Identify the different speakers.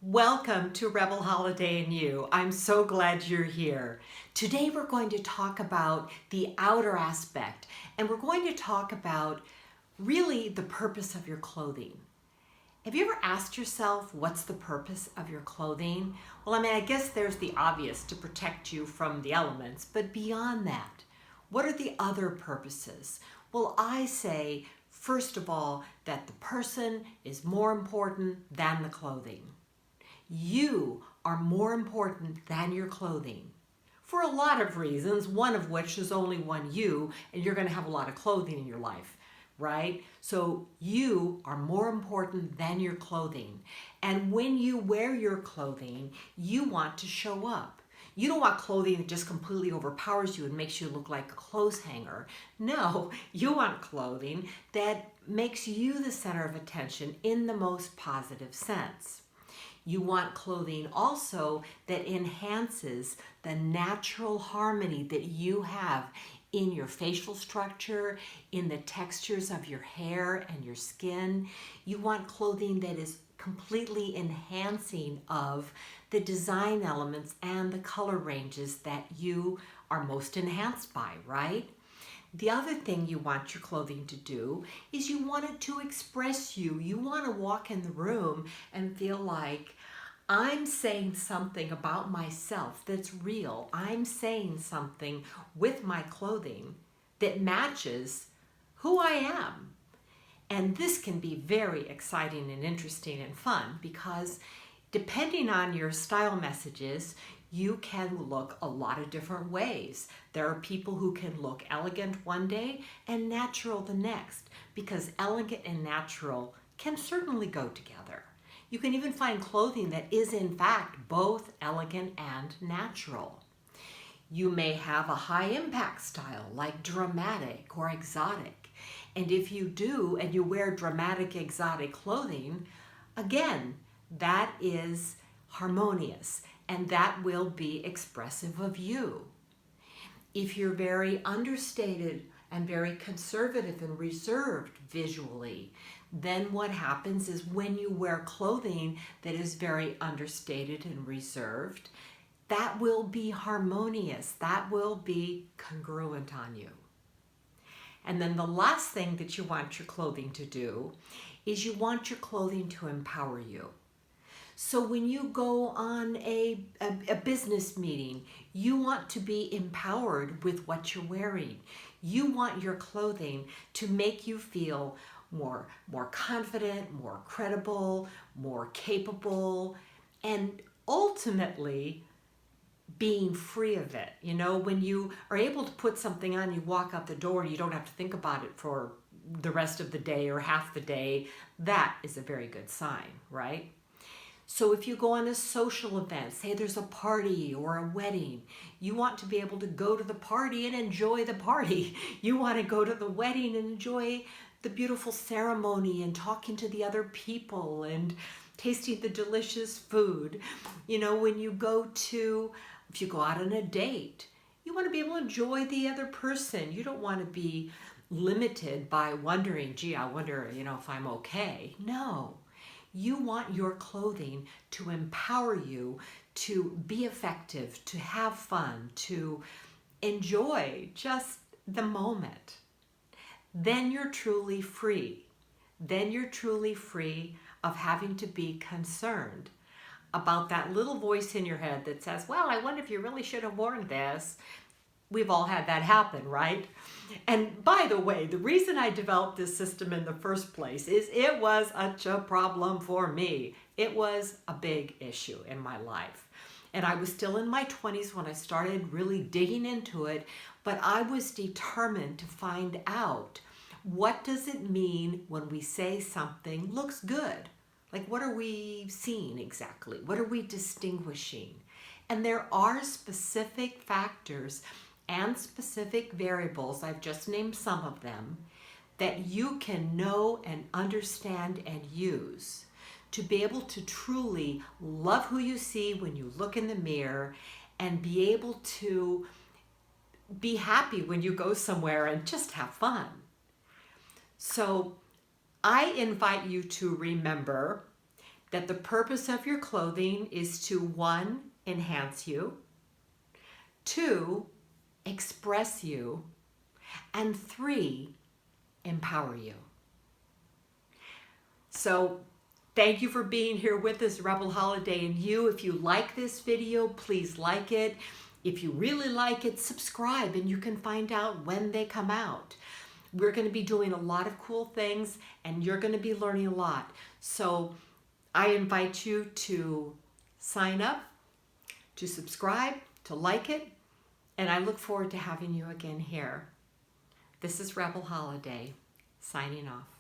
Speaker 1: Welcome to Rebel Holiday and You. I'm so glad you're here. Today we're going to talk about the outer aspect, and we're going to talk about really the purpose of your clothing. Have you ever asked yourself what's the purpose of your clothing? Well, I guess there's the obvious, to protect you from the elements, but beyond that, what are the other purposes? Well, I say, first of all, that the person is more important than the clothing. You are more important than your clothing for a lot of reasons, one of which is only one you, and you're going to have a lot of clothing in your life, right? So you are more important than your clothing. And when you wear your clothing, you want to show up. You don't want clothing that just completely overpowers you and makes you look like a clothes hanger. No, you want clothing that makes you the center of attention in the most positive sense. You want clothing also that enhances the natural harmony that you have in your facial structure, in the textures of your hair and your skin. You want clothing that is completely enhancing of the design elements and the color ranges that you are most enhanced by, right? The other thing you want your clothing to do is you want it to express you. You want to walk in the room and feel like I'm saying something about myself that's real. I'm saying something with my clothing that matches who I am. And this can be very exciting and interesting and fun because depending on your style messages, you can look a lot of different ways. There are people who can look elegant one day and natural the next, because elegant and natural can certainly go together. You can even find clothing that is in fact both elegant and natural. You may have a high impact style like dramatic or exotic. And if you do and you wear dramatic exotic clothing, again, that is harmonious and that will be expressive of you. If you're very understated and very conservative and reserved visually, then what happens is when you wear clothing that is very understated and reserved, that will be harmonious, that will be congruent on you. And then the last thing that you want your clothing to do is you want your clothing to empower you. So when you go on a business meeting, you want to be empowered with what you're wearing. You want your clothing to make you feel more confident, more credible, more capable, and ultimately being free of it. You know, when you are able to put something on, you walk out the door and you don't have to think about it for the rest of the day or half the day, that is a very good sign, right? So if you go on a social event, say there's a party or a wedding, you want to be able to go to the party and enjoy the party. You want to go to the wedding and enjoy the beautiful ceremony and talking to the other people and tasting the delicious food. You know, when you go to, if you go out on a date, you want to be able to enjoy the other person. You don't want to be limited by wondering, gee, I wonder, if I'm okay. No. You want your clothing to empower you to be effective, to have fun, to enjoy just the moment. Then you're truly free. Then you're truly free of having to be concerned about that little voice in your head that says, well, I wonder if you really should have worn this. We've all had that happen, right? And by the way, the reason I developed this system in the first place is it was such a problem for me. It was a big issue in my life. And I was still in my 20s when I started really digging into it, but I was determined to find out, what does it mean when we say something looks good? Like, what are we seeing exactly? What are we distinguishing? And there are specific factors and specific variables, I've just named some of them, that you can know and understand and use to be able to truly love who you see when you look in the mirror and be able to be happy when you go somewhere and just have fun. So I invite you to remember that the purpose of your clothing is to 1, enhance you, 2, express you, and 3, empower you. So thank you for being here with us, Rebel Holiday and you. If you like this video, please like it. If you really like it, subscribe and you can find out when they come out. We're going to be doing a lot of cool things and you're going to be learning a lot. So I invite you to sign up, to subscribe, to like it, and I look forward to having you again here. This is Rebel Holiday, signing off.